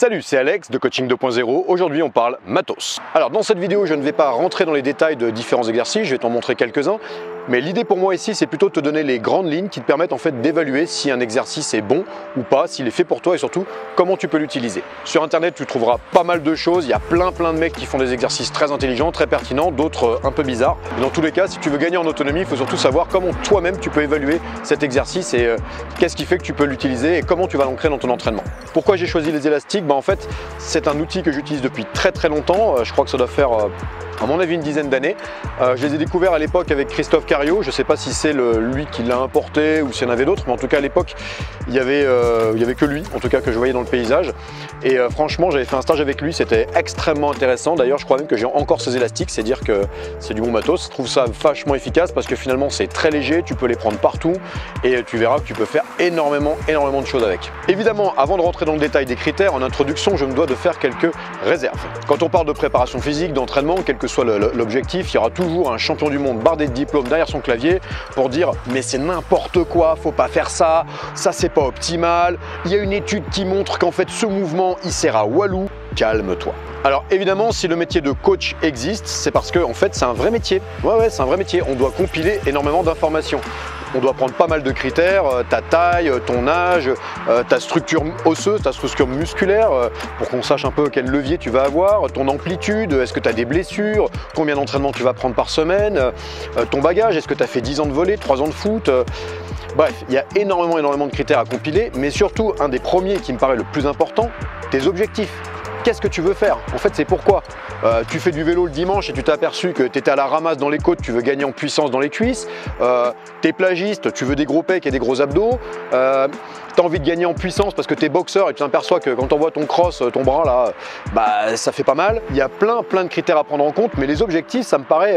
Salut, c'est Alex de Coaching 2.0. Aujourd'hui, on parle matos. Alors, dans cette vidéo, je ne vais pas rentrer dans les détails de différents exercices, je vais t'en montrer quelques-uns. Mais l'idée pour moi ici, c'est plutôt de te donner les grandes lignes qui te permettent en fait d'évaluer si un exercice est bon ou pas, s'il est fait pour toi et surtout comment tu peux l'utiliser. Sur internet, tu trouveras pas mal de choses. Il y a plein de mecs qui font des exercices très intelligents, très pertinents, d'autres un peu bizarres. Et dans tous les cas, si tu veux gagner en autonomie, il faut surtout savoir comment toi-même tu peux évaluer cet exercice et qu'est-ce qui fait que tu peux l'utiliser et comment tu vas l'ancrer dans ton entraînement. Pourquoi j'ai choisi les élastiques? En fait, c'est un outil que j'utilise depuis très longtemps. Je crois que ça doit faire à mon avis une dizaine d'années. Je les ai découverts à l'époque avec Christophe Cario. Je ne sais pas si c'est lui qui l'a importé ou s'il y en avait d'autres, mais en tout cas à l'époque il y avait que lui, en tout cas que je voyais dans le paysage. Et franchement, j'avais fait un stage avec lui, c'était extrêmement intéressant. D'ailleurs, je crois même que j'ai encore ces élastiques, c'est dire que c'est du bon matos. Je trouve ça vachement efficace parce que finalement c'est très léger, tu peux les prendre partout et tu verras que tu peux faire énormément de choses avec. Évidemment, avant de rentrer dans le détail des critères, en introduction, je me dois de faire quelques réserves. Quand on parle de préparation physique, d'entraînement, quel que soit l'objectif, il y aura toujours un champion du monde bardé de diplômes derrière son clavier pour dire mais c'est n'importe quoi, faut pas faire ça, ça c'est pas optimal, il y a une étude qui montre qu'en fait ce mouvement il sert à Walou. Calme-toi. Alors évidemment, si le métier de coach existe, c'est parce que en fait c'est un vrai métier. Ouais, c'est un vrai métier. On doit compiler énormément d'informations. On doit prendre pas mal de critères, ta taille, ton âge, ta structure osseuse, ta structure musculaire, pour qu'on sache un peu quel levier tu vas avoir, ton amplitude, est-ce que tu as des blessures, combien d'entraînements tu vas prendre par semaine, ton bagage, est-ce que tu as fait 10 ans de volley, 3 ans de foot. Bref, il y a énormément de critères à compiler, mais surtout, un des premiers qui me paraît le plus important, tes objectifs. Qu'est-ce que tu veux faire? En fait, c'est pourquoi. Tu fais du vélo le dimanche et tu t'es aperçu que tu étais à la ramasse dans les côtes, tu veux gagner en puissance dans les cuisses. Tu es plagiste, tu veux des gros pecs et des gros abdos. Tu as envie de gagner en puissance parce que tu es boxeur et tu t'aperçois que quand tu envoies ton cross, ton bras là, bah, ça fait pas mal. Il y a plein de critères à prendre en compte, mais les objectifs, ça me paraît...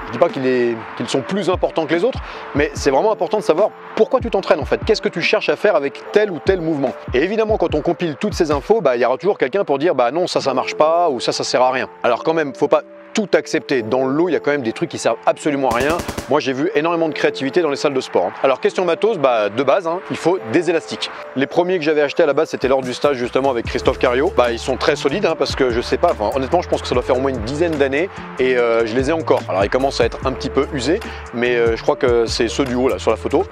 Je ne dis pas qu'ils sont plus importants que les autres, mais c'est vraiment important de savoir pourquoi tu t'entraînes en fait. Qu'est-ce que tu cherches à faire avec tel ou tel mouvement? Et évidemment, quand on compile toutes ces infos, il y aura toujours quelqu'un pour dire bah non, ça marche pas ou ça sert à rien. Alors quand même, faut pas tout accepter. Dans le lot, il y a quand même des trucs qui servent absolument à rien. Moi, j'ai vu énormément de créativité dans les salles de sport. Alors, question matos, de base, il faut des élastiques. Les premiers que j'avais achetés à la base, c'était lors du stage justement avec Christophe Cario. Ils sont très solides parce que je sais pas, honnêtement, je pense que ça doit faire au moins une dizaine d'années et je les ai encore. Alors, ils commencent à être un petit peu usés, mais je crois que c'est ceux du haut là sur la photo.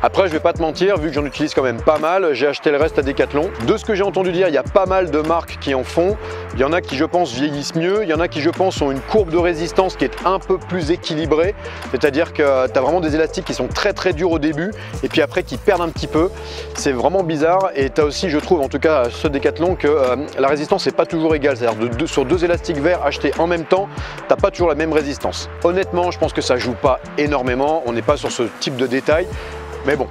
Après, je vais pas te mentir, vu que j'en utilise quand même pas mal, j'ai acheté le reste à Decathlon. De ce que j'ai entendu dire, il y a pas mal de marques qui en font. Il y en a qui, je pense, vieillissent mieux. Il y en a qui, je pense, ont une courbe de résistance qui est un peu plus équilibrée. C'est-à-dire que tu as vraiment des élastiques qui sont très durs au début et puis après qui perdent un petit peu. C'est vraiment bizarre. Et tu as aussi, je trouve, en tout cas, ceux Decathlon, que la résistance n'est pas toujours égale. C'est-à-dire sur deux élastiques verts achetés en même temps, tu n'as pas toujours la même résistance. Honnêtement, je pense que ça joue pas énormément. On n'est pas sur ce type de détail. Mais bon,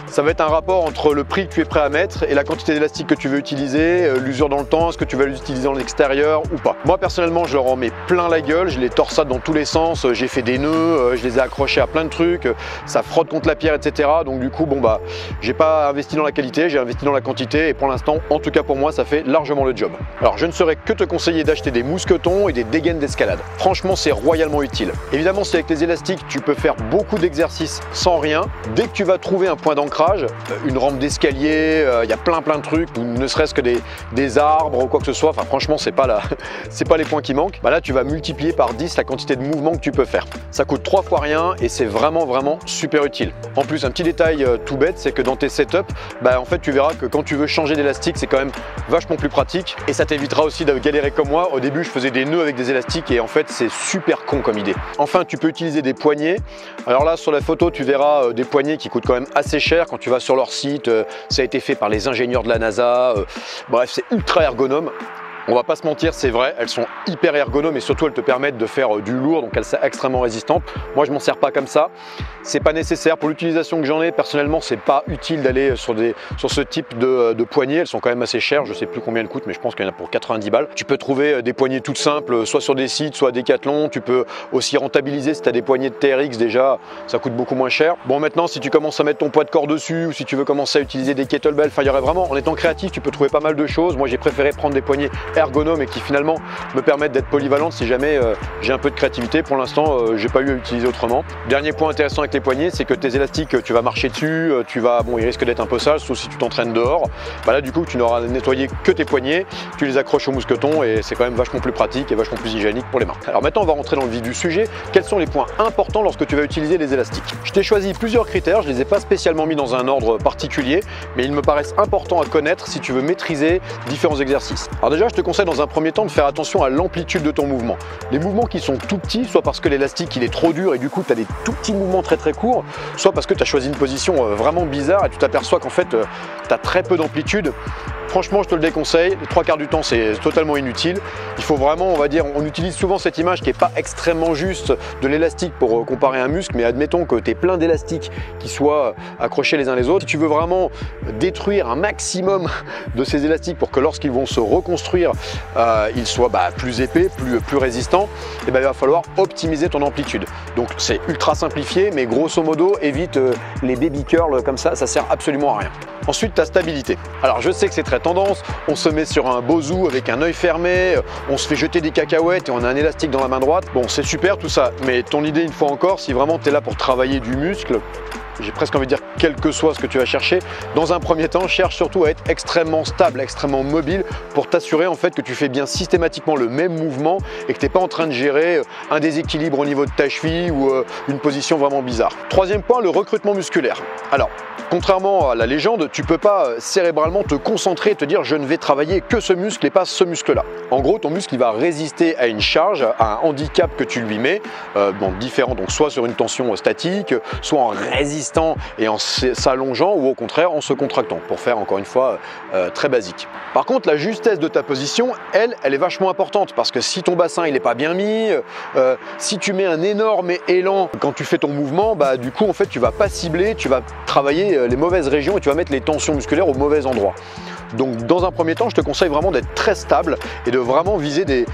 ça va être un rapport entre le prix que tu es prêt à mettre et la quantité d'élastique que tu veux utiliser, l'usure dans le temps, est-ce que tu vas l'utiliser en extérieur ou pas. Moi personnellement, je leur en mets plein la gueule, je les torsade dans tous les sens, j'ai fait des nœuds, je les ai accrochés à plein de trucs, ça frotte contre la pierre, etc. Donc du coup, j'ai pas investi dans la qualité, j'ai investi dans la quantité et pour l'instant, en tout cas pour moi, ça fait largement le job. Alors je ne saurais que te conseiller d'acheter des mousquetons et des dégaines d'escalade. Franchement, c'est royalement utile. Évidemment, si avec les élastiques, tu peux faire beaucoup d'exercices sans rien, dès que tu vas trouver un point d'ancrage, une rampe d'escalier, il y a plein de trucs, ou ne serait-ce que des arbres ou quoi que ce soit, franchement c'est pas les points qui manquent. Là tu vas multiplier par 10 la quantité de mouvements que tu peux faire. Ça coûte 3 fois rien et c'est vraiment super utile. En plus, un petit détail tout bête, c'est que dans tes setups, en fait tu verras que quand tu veux changer d'élastique, c'est quand même vachement plus pratique et ça t'évitera aussi de galérer comme moi. Au début je faisais des nœuds avec des élastiques et en fait c'est super con comme idée. Enfin, tu peux utiliser des poignées. Alors là sur la photo tu verras des poignées qui coûtent quand même assez cher. Quand tu vas sur leur site, ça a été fait par les ingénieurs de la NASA. Bref, c'est ultra ergonome. On va pas se mentir, c'est vrai, elles sont hyper ergonomes et surtout elles te permettent de faire du lourd, donc elles sont extrêmement résistantes. Moi je m'en sers pas comme ça, c'est pas nécessaire pour l'utilisation que j'en ai. Personnellement, c'est pas utile d'aller sur ce type de poignées, elles sont quand même assez chères, je sais plus combien elles coûtent, mais je pense qu'il y en a pour 90 balles. Tu peux trouver des poignées toutes simples, soit sur des sites, soit à Decathlon. Tu peux aussi rentabiliser si tu as des poignées de TRX déjà, ça coûte beaucoup moins cher. Bon, maintenant si tu commences à mettre ton poids de corps dessus ou si tu veux commencer à utiliser des kettlebells, il y aurait vraiment, en étant créatif, tu peux trouver pas mal de choses. Moi j'ai préféré prendre des poignées ergonomes et qui finalement me permettent d'être polyvalente si jamais j'ai un peu de créativité. Pour l'instant, j'ai pas eu à utiliser autrement. Dernier point intéressant avec les poignets, c'est que tes élastiques, tu vas marcher dessus, ils risquent d'être un peu sales, sauf si tu t'entraînes dehors. Bah là, du coup, tu n'auras nettoyé que tes poignets, tu les accroches au mousqueton et c'est quand même vachement plus pratique et vachement plus hygiénique pour les mains. Alors maintenant, on va rentrer dans le vif du sujet. Quels sont les points importants lorsque tu vas utiliser les élastiques? Je t'ai choisi plusieurs critères, je les ai pas spécialement mis dans un ordre particulier, mais ils me paraissent importants à connaître si tu veux maîtriser différents exercices. Alors déjà, je te conseille dans un premier temps de faire attention à l'amplitude de ton mouvement. Les mouvements qui sont tout petits, soit parce que l'élastique il est trop dur et du coup tu as des tout petits mouvements très courts, soit parce que tu as choisi une position vraiment bizarre et tu t'aperçois qu'en fait tu as très peu d'amplitude. Franchement, je te le déconseille, les trois quarts du temps c'est totalement inutile. Il faut vraiment, on va dire, on utilise souvent cette image qui n'est pas extrêmement juste de l'élastique pour comparer un muscle, mais admettons que tu es plein d'élastiques qui soient accrochés les uns les autres. Si tu veux vraiment détruire un maximum de ces élastiques pour que lorsqu'ils vont se reconstruire, ils soient plus épais, plus résistants, et il va falloir optimiser ton amplitude. Donc c'est ultra simplifié, mais grosso modo, évite les baby curls comme ça sert absolument à rien. Ensuite, ta stabilité. Alors je sais que c'est très tendance, on se met sur un bozu avec un œil fermé, on se fait jeter des cacahuètes et on a un élastique dans la main droite. Bon, c'est super tout ça, mais ton idée une fois encore, si vraiment tu es là pour travailler du muscle, j'ai presque envie de dire quel que soit ce que tu vas chercher, dans un premier temps, cherche surtout à être extrêmement stable, extrêmement mobile pour t'assurer en fait que tu fais bien systématiquement le même mouvement et que tu n'es pas en train de gérer un déséquilibre au niveau de ta cheville ou une position vraiment bizarre. Troisième point, le recrutement musculaire. Alors, contrairement à la légende, tu ne peux pas cérébralement te concentrer et te dire je ne vais travailler que ce muscle et pas ce muscle-là. En gros, ton muscle il va résister à une charge, à un handicap que tu lui mets, différent, donc soit sur une tension statique, soit en résistant et en s'allongeant ou au contraire en se contractant pour faire encore une fois très basique. Par contre, la justesse de ta position, elle est vachement importante parce que si ton bassin il n'est pas bien mis, si tu mets un énorme élan quand tu fais ton mouvement, du coup en fait tu vas pas cibler, tu vas travailler les mauvaises régions et tu vas mettre les tensions musculaires au mauvais endroit. Donc dans un premier temps, je te conseille vraiment d'être très stable et de vraiment viser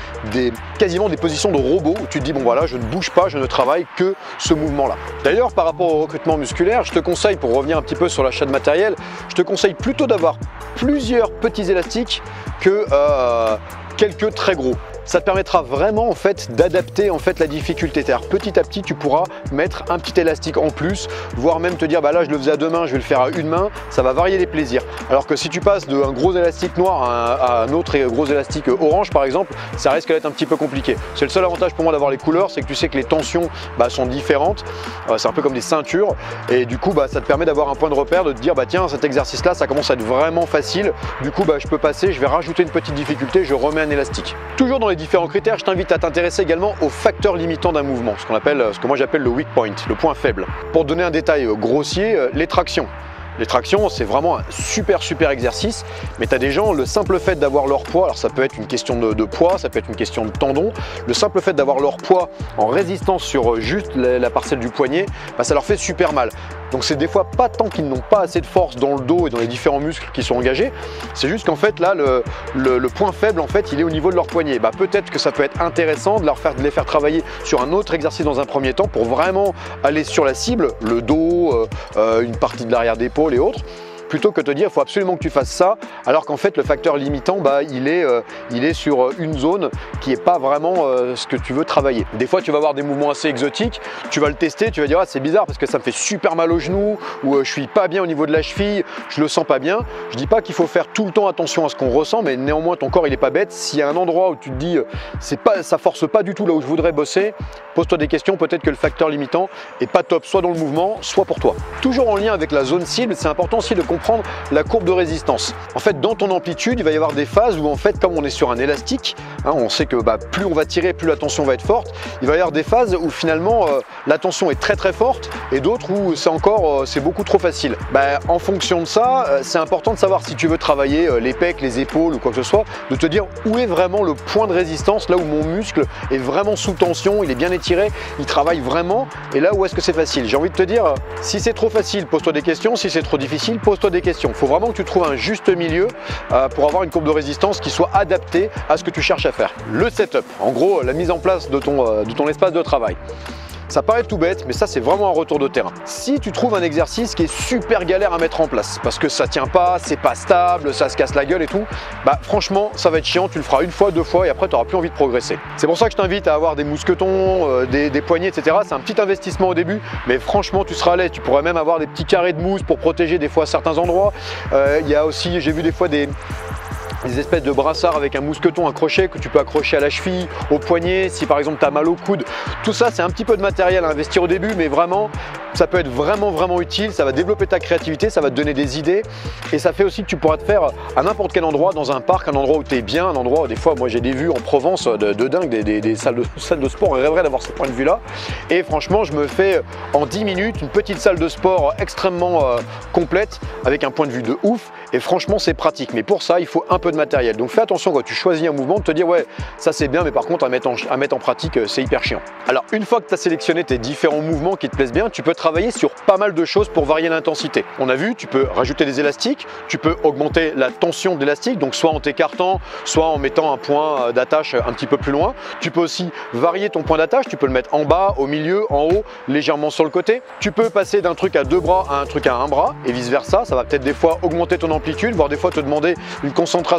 quasiment des positions de robot où tu te dis bon voilà, je ne bouge pas, je ne travaille que ce mouvement là. D'ailleurs par rapport au recrutement musculaire, je te conseille, pour revenir un petit peu sur l'achat de matériel, je te conseille plutôt d'avoir plusieurs petits élastiques que quelques très gros. Ça te permettra vraiment en fait d'adapter en fait la difficulté. C'est-à-dire petit à petit tu pourras mettre un petit élastique en plus, voire même te dire bah là je le faisais à deux mains, je vais le faire à une main, ça va varier les plaisirs. Alors que si tu passes d'un gros élastique noir à un autre gros élastique orange par exemple, ça risque d'être un petit peu compliqué. C'est le seul avantage pour moi d'avoir les couleurs, c'est que tu sais que les tensions sont différentes, c'est un peu comme des ceintures et du coup ça te permet d'avoir un point de repère, de te dire bah tiens cet exercice là ça commence à être vraiment facile, du coup je peux passer, je vais rajouter une petite difficulté, je remets un élastique. Toujours dans les différents critères, je t'invite à t'intéresser également aux facteurs limitants d'un mouvement, ce que moi j'appelle le weak point, le point faible. Pour te donner un détail grossier, les tractions. Les tractions, c'est vraiment un super exercice, mais tu as des gens, le simple fait d'avoir leur poids, alors ça peut être une question de poids, ça peut être une question de tendon, le simple fait d'avoir leur poids en résistance sur juste la parcelle du poignet, ça leur fait super mal. Donc c'est des fois pas tant qu'ils n'ont pas assez de force dans le dos et dans les différents muscles qui sont engagés, c'est juste qu'en fait là le point faible en fait il est au niveau de leur poignet. Peut-être que ça peut être intéressant de les faire travailler sur un autre exercice dans un premier temps pour vraiment aller sur la cible, le dos, une partie de l'arrière d'épaule et autres, plutôt que de te dire il faut absolument que tu fasses ça, alors qu'en fait le facteur limitant il est sur une zone qui n'est pas vraiment ce que tu veux travailler. Des fois tu vas avoir des mouvements assez exotiques, tu vas le tester, tu vas dire ah, c'est bizarre parce que ça me fait super mal au genou ou je suis pas bien au niveau de la cheville, je le sens pas bien. Je dis pas qu'il faut faire tout le temps attention à ce qu'on ressent, mais néanmoins ton corps il est pas bête. S'il y a un endroit où tu te dis ça force pas du tout là où je voudrais bosser, pose-toi des questions, peut-être que le facteur limitant est pas top, soit dans le mouvement, soit pour toi. Toujours en lien avec la zone cible, c'est important aussi de comprendre la courbe de résistance. En fait, dans ton amplitude, il va y avoir des phases où en fait, comme on est sur un élastique, on sait que plus on va tirer, plus la tension va être forte. Il va y avoir des phases où finalement la tension est très forte et d'autres où c'est beaucoup trop facile. En fonction de ça, c'est important de savoir si tu veux travailler les pecs, les épaules ou quoi que ce soit, de te dire où est vraiment le point de résistance, là où mon muscle est vraiment sous tension, il est bien étiré, il travaille vraiment, et là où est-ce que c'est facile. J'ai envie de te dire, si c'est trop facile, pose-toi des questions, si c'est trop difficile, pose-toi des questions. Il faut vraiment que tu trouves un juste milieu pour avoir une courbe de résistance qui soit adaptée à ce que tu cherches à faire. Le setup, en gros la mise en place de ton espace de travail. Ça paraît tout bête, mais ça c'est vraiment un retour de terrain. Si tu trouves un exercice qui est super galère à mettre en place, parce que ça tient pas, c'est pas stable, ça se casse la gueule et tout, bah franchement ça va être chiant, tu le feras une fois, deux fois et après tu n'auras plus envie de progresser. C'est pour ça que je t'invite à avoir des mousquetons, des poignées, etc. C'est un petit investissement au début, mais franchement tu seras à l'aise. Tu pourrais même avoir des petits carrés de mousse pour protéger des fois certains endroits. Il y a aussi, j'ai vu des fois des espèces de brassards avec un mousqueton accroché que tu peux accrocher à la cheville, au poignet, si par exemple tu as mal au coude. Tout ça c'est un petit peu de matériel à investir au début, mais vraiment ça peut être vraiment utile, ça va développer ta créativité, ça va te donner des idées et ça fait aussi que tu pourras te faire à n'importe quel endroit, dans un parc, un endroit où tu es bien, un endroit où des fois moi j'ai des vues en Provence de dingue, des salles de sport, je rêverais d'avoir ce point de vue là et franchement je me fais en 10 minutes une petite salle de sport extrêmement complète avec un point de vue de ouf et franchement c'est pratique, mais pour ça il faut un peu de matériel, donc fais attention quand tu choisis un mouvement de te dire ouais ça c'est bien mais par contre à mettre en pratique c'est hyper chiant. Alors une fois que tu as sélectionné tes différents mouvements qui te plaisent bien, tu peux travailler sur pas mal de choses pour varier l'intensité. On a vu, tu peux rajouter des élastiques, tu peux augmenter la tension de l'élastique, donc soit en t'écartant, soit en mettant un point d'attache un petit peu plus loin. Tu peux aussi varier ton point d'attache, tu peux le mettre en bas, au milieu, en haut, légèrement sur le côté. Tu peux passer d'un truc à deux bras à un truc à un bras et vice versa. Ça va peut-être des fois augmenter ton amplitude, voire des fois te demander une concentration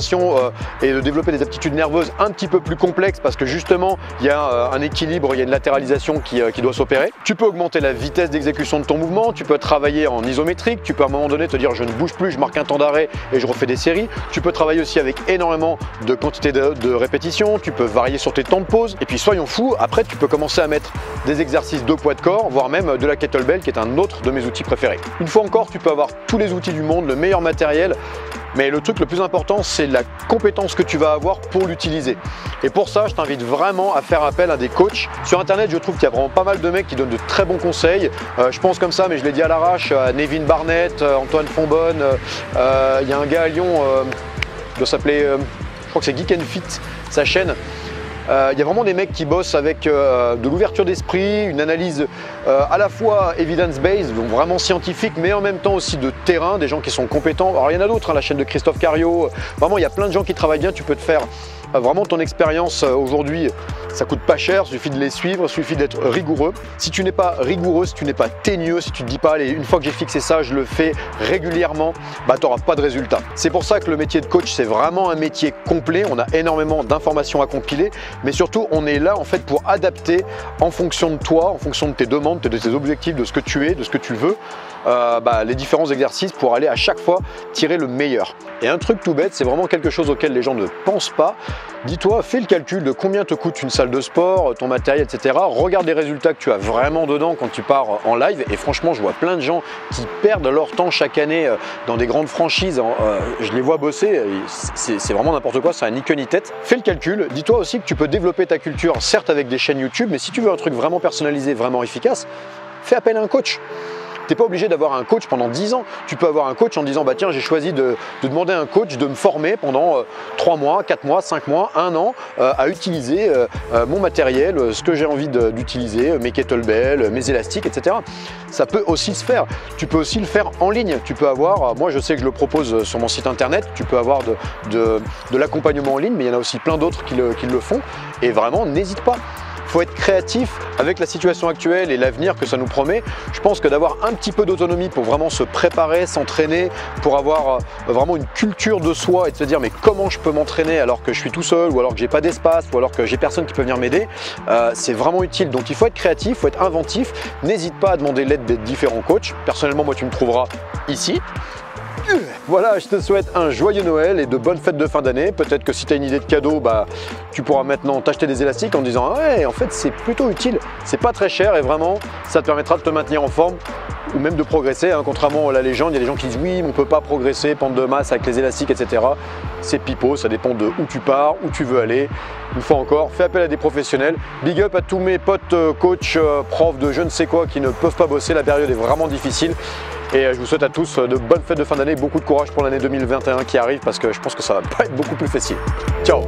et de développer des aptitudes nerveuses un petit peu plus complexes parce que justement il y a un équilibre, il y a une latéralisation qui doit s'opérer. Tu peux augmenter la vitesse d'exécution de ton mouvement, tu peux travailler en isométrique, tu peux à un moment donné te dire je ne bouge plus, je marque un temps d'arrêt et je refais des séries. Tu peux travailler aussi avec énormément de quantité de répétitions, tu peux varier sur tes temps de pause et puis soyons fous, après tu peux commencer à mettre des exercices de poids de corps, voire même de la kettlebell qui est un autre de mes outils préférés. Une fois encore, tu peux avoir tous les outils du monde, le meilleur matériel, mais le truc le plus important c'est la compétence que tu vas avoir pour l'utiliser. Et pour ça je t'invite vraiment à faire appel à des coachs. Sur internet je trouve qu'il y a vraiment pas mal de mecs qui donnent de très bons conseils. Je pense comme ça mais je l'ai dit à l'arrache, Nevin Barnett, Antoine Fonbonne, il y a un gars à Lyon, il doit s'appeler, je crois que c'est Geek and Fit, sa chaîne. Il y a vraiment des mecs qui bossent avec de l'ouverture d'esprit, une analyse à la fois evidence-based, donc vraiment scientifique, mais en même temps aussi de terrain, des gens qui sont compétents. Alors il y en a d'autres, hein, la chaîne de Christophe Cario, vraiment il y a plein de gens qui travaillent bien, tu peux te faire vraiment ton expérience aujourd'hui, ça coûte pas cher, il suffit de les suivre, il suffit d'être rigoureux. Si tu n'es pas rigoureux, si tu n'es pas teigneux, si tu te dis pas allez une fois que j'ai fixé ça, je le fais régulièrement, bah tu n'auras pas de résultat. C'est pour ça que le métier de coach c'est vraiment un métier complet, on a énormément d'informations à compiler, mais surtout on est là en fait pour adapter en fonction de toi, en fonction de tes demandes, de tes objectifs, de ce que tu es, de ce que tu veux, les différents exercices pour aller à chaque fois tirer le meilleur. Et un truc tout bête, c'est vraiment quelque chose auquel les gens ne pensent pas. Dis-toi, fais le calcul de combien te coûte une salle de sport, ton matériel, etc. Regarde les résultats que tu as vraiment dedans quand tu pars en live. Et franchement, je vois plein de gens qui perdent leur temps chaque année dans des grandes franchises. Je les vois bosser, c'est vraiment n'importe quoi, ça n'a ni queue ni tête. Fais le calcul, dis-toi aussi que tu peux développer ta culture, certes avec des chaînes YouTube, mais si tu veux un truc vraiment personnalisé, vraiment efficace, fais appel à un coach. Tu n'es pas obligé d'avoir un coach pendant 10 ans. Tu peux avoir un coach en disant bah tiens j'ai choisi de demander à un coach de me former pendant 3 mois, 4 mois, 5 mois, 1 an à utiliser mon matériel, ce que j'ai envie d'utiliser, mes kettlebells, mes élastiques, etc. Ça peut aussi se faire. Tu peux aussi le faire en ligne. Tu peux avoir, moi je sais que je le propose sur mon site internet, tu peux avoir de l'accompagnement en ligne, mais il y en a aussi plein d'autres qui le font. Et vraiment, n'hésite pas. Il faut être créatif avec la situation actuelle et l'avenir que ça nous promet. Je pense que d'avoir un petit peu d'autonomie pour vraiment se préparer, s'entraîner, pour avoir vraiment une culture de soi et de se dire mais comment je peux m'entraîner alors que je suis tout seul ou alors que j'ai pas d'espace ou alors que j'ai personne qui peut venir m'aider, c'est vraiment utile. Donc il faut être créatif, il faut être inventif. N'hésite pas à demander l'aide des différents coachs. Personnellement, moi tu me trouveras ici. Voilà, je te souhaite un joyeux Noël et de bonnes fêtes de fin d'année. Peut-être que si tu as une idée de cadeau, bah, tu pourras maintenant t'acheter des élastiques en disant ah ouais, en fait c'est plutôt utile, c'est pas très cher et vraiment ça te permettra de te maintenir en forme ou même de progresser, hein. Contrairement à la légende, il y a des gens qui disent oui, on ne peut pas progresser, pente de masse avec les élastiques, etc. C'est pipeau, ça dépend de où tu pars, où tu veux aller. Une fois encore, fais appel à des professionnels. Big up à tous mes potes coachs, profs de je ne sais quoi qui ne peuvent pas bosser, la période est vraiment difficile. Et je vous souhaite à tous de bonnes fêtes de fin d'année, beaucoup de courage pour l'année 2021 qui arrive parce que je pense que ça va pas être beaucoup plus facile. Ciao!